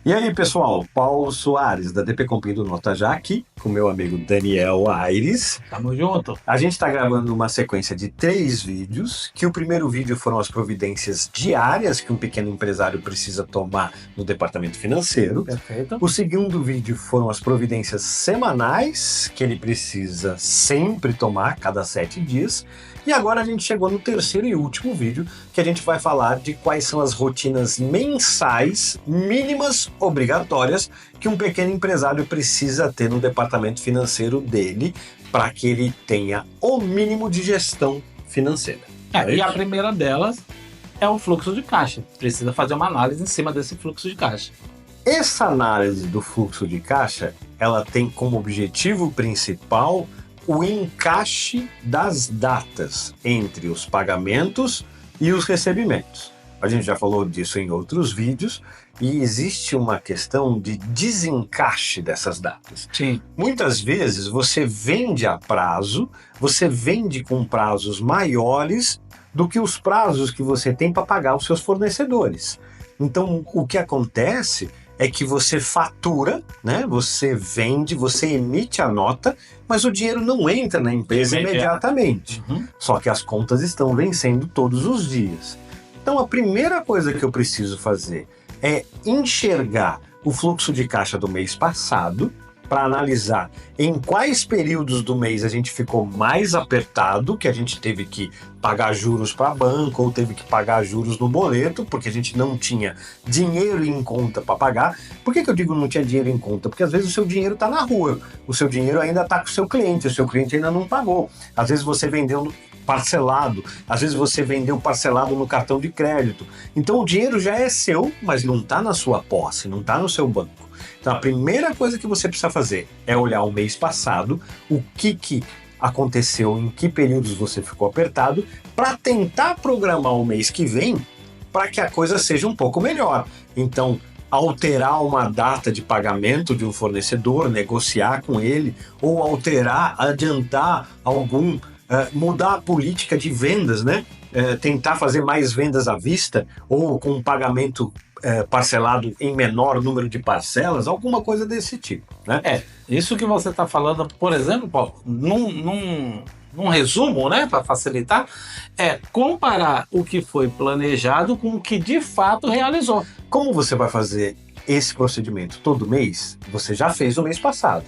E aí, pessoal, Paulo Soares, da DP Compim do Nota Já, aqui com meu amigo Daniel Aires. Tamo junto. A gente está gravando uma sequência de 3 vídeos, que o primeiro vídeo foram as providências diárias que um pequeno empresário precisa tomar no departamento financeiro. Perfeito. O segundo vídeo foram as providências semanais, que ele precisa sempre tomar, cada 7 dias. E agora a gente chegou no terceiro e último vídeo, que a gente vai falar de quais são as rotinas mensais mínimas obrigatórias que um pequeno empresário precisa ter no departamento financeiro dele para que ele tenha o mínimo de gestão financeira. E a primeira delas é o fluxo de caixa. Precisa fazer uma análise em cima desse fluxo de caixa. Essa análise do fluxo de caixa, ela tem como objetivo principal o encaixe das datas entre os pagamentos e os recebimentos. A gente já falou disso em outros vídeos e existe uma questão de desencaixe dessas datas. Sim. Muitas vezes você vende a prazo, você vende com prazos maiores do que os prazos que você tem para pagar os seus fornecedores. Então, o que acontece é que você fatura, né? Você vende, você emite a nota, mas o dinheiro não entra na empresa imediatamente. Só que as contas estão vencendo todos os dias. Então a primeira coisa que eu preciso fazer é enxergar o fluxo de caixa do mês passado para analisar em quais períodos do mês a gente ficou mais apertado, que a gente teve que pagar juros para banco ou teve que pagar juros no boleto, porque a gente não tinha dinheiro em conta para pagar. Por que eu digo não tinha dinheiro em conta? Porque às vezes o seu dinheiro está na rua, o seu dinheiro ainda está com o seu cliente ainda não pagou. Às vezes você vendeu parcelado, às vezes você vendeu parcelado no cartão de crédito. Então o dinheiro já é seu, mas não está na sua posse, não está no seu banco. Então a primeira coisa que você precisa fazer é olhar o mês passado, o que aconteceu, em que períodos você ficou apertado, para tentar programar o mês que vem para que a coisa seja um pouco melhor. Então, alterar uma data de pagamento de um fornecedor, negociar com ele, ou alterar, adiantar algum, mudar a política de vendas, né? Tentar fazer mais vendas à vista ou com um pagamento parcelado em menor número de parcelas, alguma coisa desse tipo, né? Isso que você está falando, por exemplo, Paulo, num resumo, né, para facilitar, é comparar o que foi planejado com o que de fato realizou. Como você vai fazer esse procedimento todo mês? Você já fez o mês passado.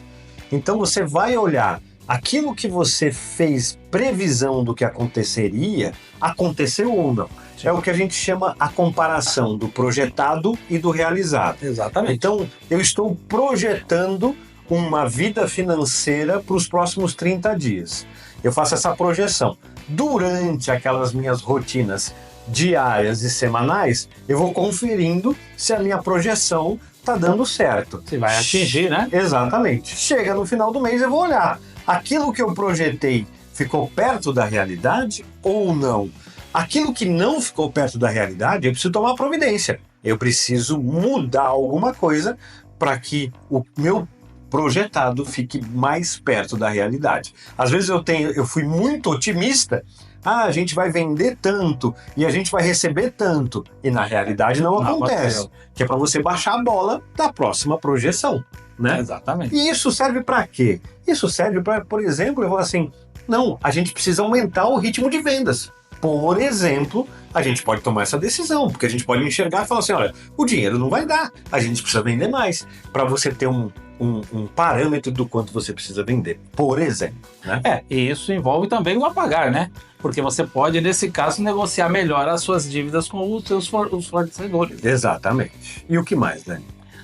Então você vai olhar aquilo que você fez previsão do que aconteceria, aconteceu ou não. É o que a gente chama a comparação do projetado e do realizado. Exatamente. Então, eu estou projetando uma vida financeira para os próximos 30 dias. Eu faço essa projeção. Durante aquelas minhas rotinas diárias e semanais, eu vou conferindo se a minha projeção está dando certo. Você vai atingir, né? Exatamente. Chega no final do mês, eu vou olhar. Aquilo que eu projetei ficou perto da realidade ou não? Aquilo que não ficou perto da realidade, eu preciso tomar providência. Eu preciso mudar alguma coisa para que o meu projetado fique mais perto da realidade. Às vezes eu fui muito otimista. A gente vai vender tanto e a gente vai receber tanto. E na realidade não acontece. Que é para você baixar a bola da próxima projeção, né? Exatamente. E isso serve para quê? Isso serve para, por exemplo, eu vou assim, não, a gente precisa aumentar o ritmo de vendas. Por exemplo, a gente pode tomar essa decisão, porque a gente pode enxergar e falar assim, olha, o dinheiro não vai dar, a gente precisa vender mais, para você ter um parâmetro do quanto você precisa vender, por exemplo, né? E isso envolve também o apagar, né? Porque você pode, nesse caso, negociar melhor as suas dívidas com os seus fornecedores. Exatamente. E o que mais, né?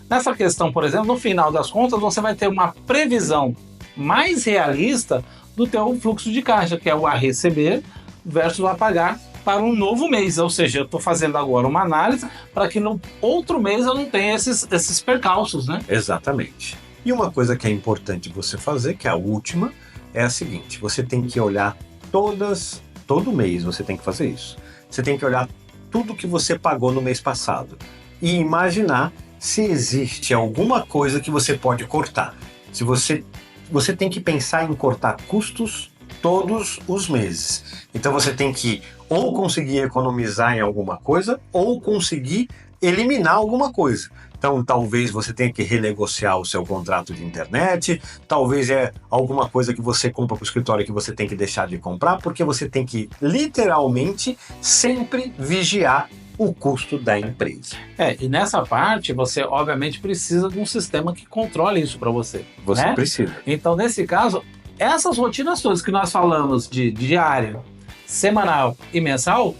Nessa questão, por exemplo, no final das contas, você vai ter uma previsão mais realista do teu fluxo de caixa, que é o a receber versus o a pagar para um novo mês. Ou seja, eu estou fazendo agora uma análise para que no outro mês eu não tenha esses percalços, né? Exatamente. E uma coisa que é importante você fazer, que é a última, é a seguinte: você tem que olhar todo mês você tem que fazer isso. Você tem que olhar tudo que você pagou no mês passado e imaginar se existe alguma coisa que você pode cortar. Se você tem que pensar em cortar custos todos os meses. Então você tem que ou conseguir economizar em alguma coisa ou conseguir eliminar alguma coisa. Então, talvez você tenha que renegociar o seu contrato de internet, talvez alguma coisa que você compra para o escritório que você tem que deixar de comprar, porque você tem que, literalmente, sempre vigiar o custo da empresa. E nessa parte, você obviamente precisa de um sistema que controle isso para você. Você né? precisa. Então, nesse caso, essas rotinas todas que nós falamos de diário, semanal e mensal,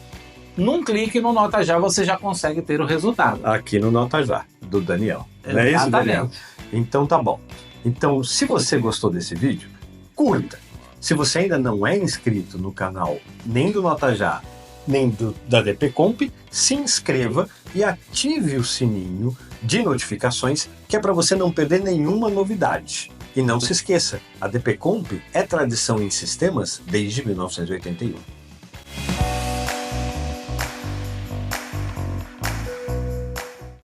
num clique no Nota Já você já consegue ter o resultado. Aqui no Nota Já, do Daniel. Não é isso, Daniel? Então tá bom. Então, se você gostou desse vídeo, curta. Se você ainda não é inscrito no canal nem do Nota Já, nem da DP Comp, se inscreva e ative o sininho de notificações, que é para você não perder nenhuma novidade. E não se esqueça, a DP Comp é tradição em sistemas desde 1981.